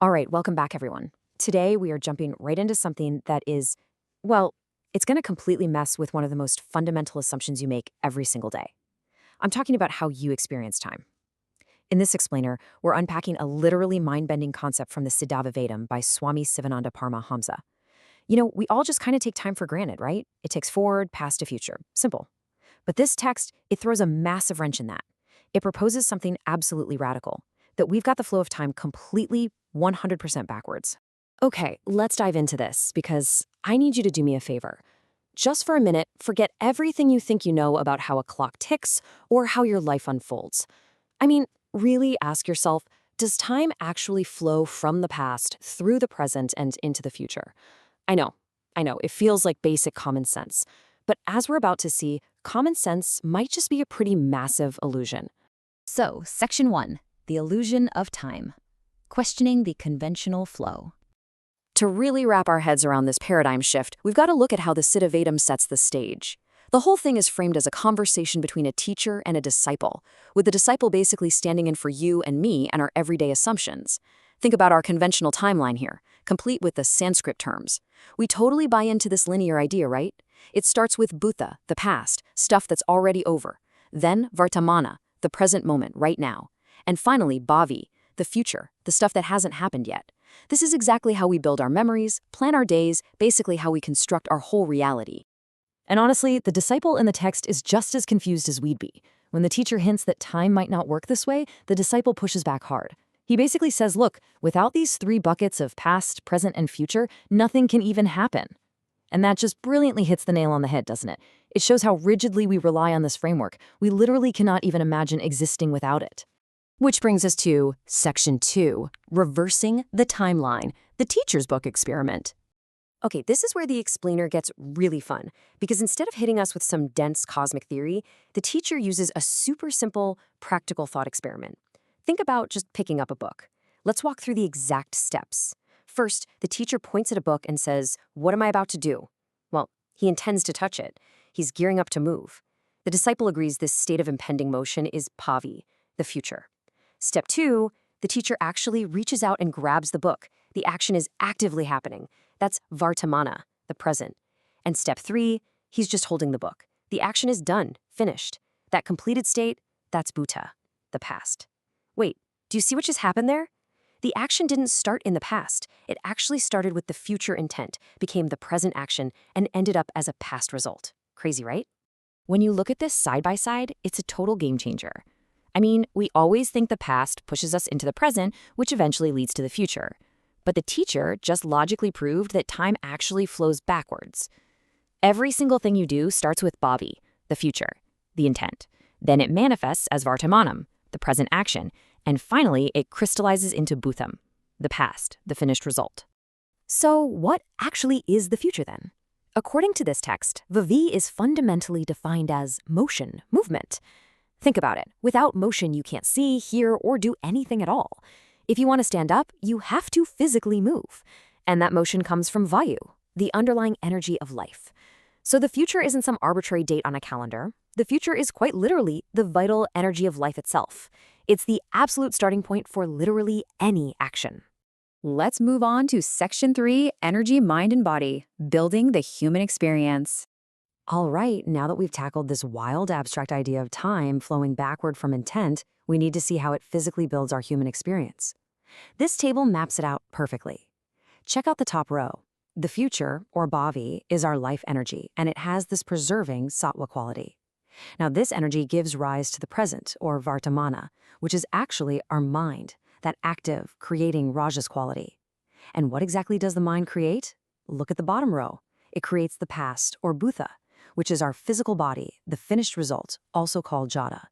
All right, welcome back, everyone. Today, we are jumping right into something that is, well, it's going to completely mess with one of the most fundamental assumptions you make every single day. I'm talking about how you experience time. In this explainer, we're unpacking a literally mind-bending concept from the Siddha Vedam by Swami Sivananda ParamaHamsa. We all just kind of take time for granted, right? It takes forward, past to future. Simple. But this text, it throws a massive wrench in that. It proposes something absolutely radical, that we've got the flow of time completely 100% backwards. Okay, let's dive into this because I need you to do me a favor. Just for a minute, forget everything you think you know about how a clock ticks or how your life unfolds. I mean, really ask yourself, does time actually flow from the past through the present and into the future? I know, it feels like basic common sense. But as we're about to see, common sense might just be a pretty massive illusion. So, Section 1, the illusion of time. Questioning the conventional flow. To really wrap our heads around this paradigm shift, we've got to look at how the Siddha Vedam sets the stage. The whole thing is framed as a conversation between a teacher and a disciple, with the disciple basically standing in for you and me and our everyday assumptions. Think about our conventional timeline here, complete with the Sanskrit terms. We totally buy into this linear idea, right? It starts with bhuta, the past, stuff that's already over. Then vartamana, the present moment, right now. And finally, bhavi, the future, the stuff that hasn't happened yet. This is exactly how we build our memories, plan our days, basically how we construct our whole reality. And honestly, the disciple in the text is just as confused as we'd be. When the teacher hints that time might not work this way, the disciple pushes back hard. He basically says, look, without these three buckets of past, present, and future, nothing can even happen. And that just brilliantly hits the nail on the head, doesn't it? It shows how rigidly we rely on this framework. We literally cannot even imagine existing without it. Which brings us to Section 2, Reversing the Timeline, the teacher's book experiment. Okay, this is where the explainer gets really fun, because instead of hitting us with some dense cosmic theory, the teacher uses a super simple, practical thought experiment. Think about just picking up a book. Let's walk through the exact steps. First, the teacher points at a book and says, "What am I about to do?" Well, he intends to touch it. He's gearing up to move. The disciple agrees this state of impending motion is bhavi, the future. Step 2, the teacher actually reaches out and grabs the book. The action is actively happening. That's vartamana, the present. And step 3, he's just holding the book. The action is done, finished. That completed state, that's bhuta, the past. Wait, do you see what just happened there? The action didn't start in the past. It actually started with the future intent, became the present action, and ended up as a past result. Crazy, right? When you look at this side by side, it's a total game changer. I mean, we always think the past pushes us into the present, which eventually leads to the future. But the teacher just logically proved that time actually flows backwards. Every single thing you do starts with bhavi, the future, the intent. Then it manifests as vartamanam, the present action, and finally it crystallizes into bhutam, the past, the finished result. So what actually is the future then? According to this text, Vavi is fundamentally defined as motion, movement. Think about it. Without motion, you can't see, hear, or do anything at all. If you want to stand up, you have to physically move. And that motion comes from Vayu, the underlying energy of life. So the future isn't some arbitrary date on a calendar. The future is quite literally the vital energy of life itself. It's the absolute starting point for literally any action. Let's move on to Section 3, Energy, Mind, and Body, Building the Human Experience. All right, now that we've tackled this wild abstract idea of time flowing backward from intent, we need to see how it physically builds our human experience. This table maps it out perfectly. Check out the top row. The future, or bhavi, is our life energy, and it has this preserving sattva quality. Now, this energy gives rise to the present, or vartamana, which is actually our mind, that active, creating rajas quality. And what exactly does the mind create? Look at the bottom row. It creates the past, or bhuta, which is our physical body, the finished result, also called jada.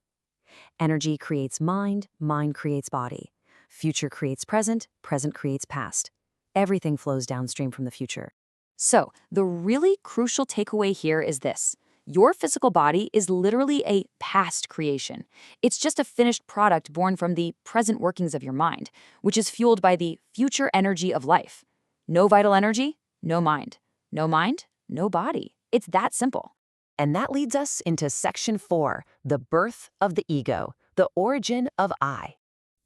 Energy creates mind, mind creates body. Future creates present, present creates past. Everything flows downstream from the future. So, the really crucial takeaway here is this. Your physical body is literally a past creation. It's just a finished product born from the present workings of your mind, which is fueled by the future energy of life. No vital energy, no mind. No mind, no body. It's that simple. And that leads us into Section 4, the birth of the ego, the origin of I.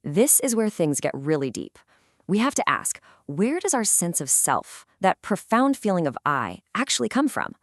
This is where things get really deep. We have to ask, where does our sense of self, that profound feeling of I, actually come from?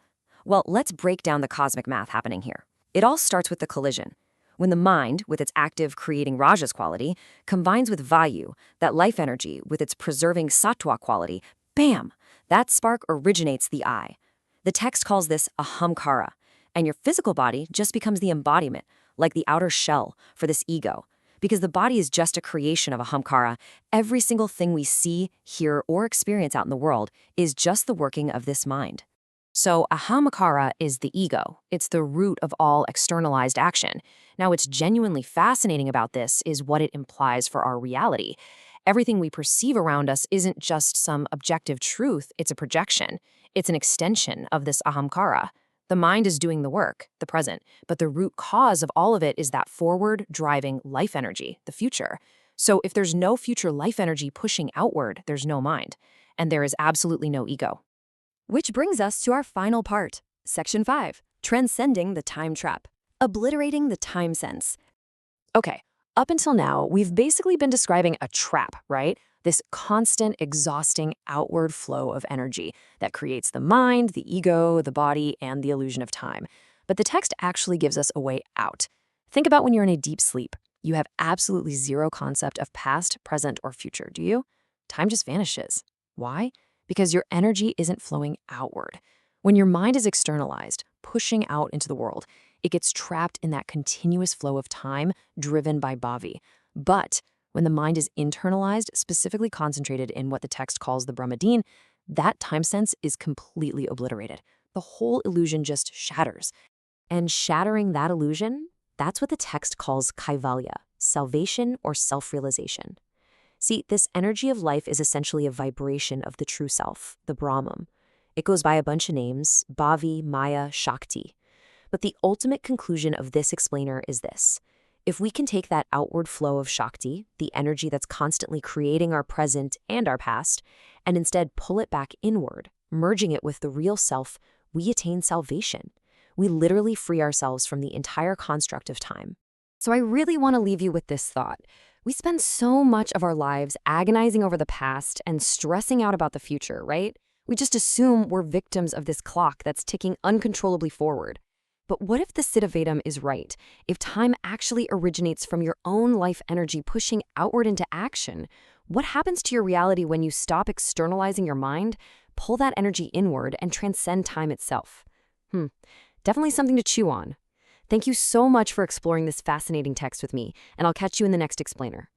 Well, let's break down the cosmic math happening here. It all starts with the collision. When the mind, with its active creating rajas quality, combines with vayu, that life energy, with its preserving sattva quality, bam! That spark originates the I. The text calls this ahamkara, and your physical body just becomes the embodiment, like the outer shell, for this ego. Because the body is just a creation of ahamkara, every single thing we see, hear, or experience out in the world is just the working of this mind. So ahamkara is the ego. It's the root of all externalized action. Now, what's genuinely fascinating about this is what it implies for our reality. Everything we perceive around us isn't just some objective truth, it's a projection. It's an extension of this ahamkara. The mind is doing the work, the present, but the root cause of all of it is that forward, driving life energy, the future. So if there's no future life energy pushing outward, there's no mind, and there is absolutely no ego. Which brings us to our final part, Section 5, Transcending the Time Trap, Obliterating the Time Sense. Okay, up until now, we've basically been describing a trap, right? This constant, exhausting outward flow of energy that creates the mind, the ego, the body, and the illusion of time. But the text actually gives us a way out. Think about when you're in a deep sleep. You have absolutely zero concept of past, present, or future, do you? Time just vanishes. Why? Because your energy isn't flowing outward. When your mind is externalized, pushing out into the world, it gets trapped in that continuous flow of time driven by bhavi. But when the mind is internalized, specifically concentrated in what the text calls the Brahmadin, that time sense is completely obliterated. The whole illusion just shatters. And shattering that illusion, that's what the text calls kaivalya, salvation or self-realization. See, this energy of life is essentially a vibration of the true self, the Brahman. It goes by a bunch of names, Bhavi, Maya, Shakti. But the ultimate conclusion of this explainer is this. If we can take that outward flow of Shakti, the energy that's constantly creating our present and our past, and instead pull it back inward, merging it with the real self, we attain salvation. We literally free ourselves from the entire construct of time. So I really want to leave you with this thought. We spend so much of our lives agonizing over the past and stressing out about the future, right? We just assume we're victims of this clock that's ticking uncontrollably forward. But what if the Siddha Vedam is right? If time actually originates from your own life energy pushing outward into action, what happens to your reality when you stop externalizing your mind, pull that energy inward, and transcend time itself? Definitely something to chew on. Thank you so much for exploring this fascinating text with me, and I'll catch you in the next explainer.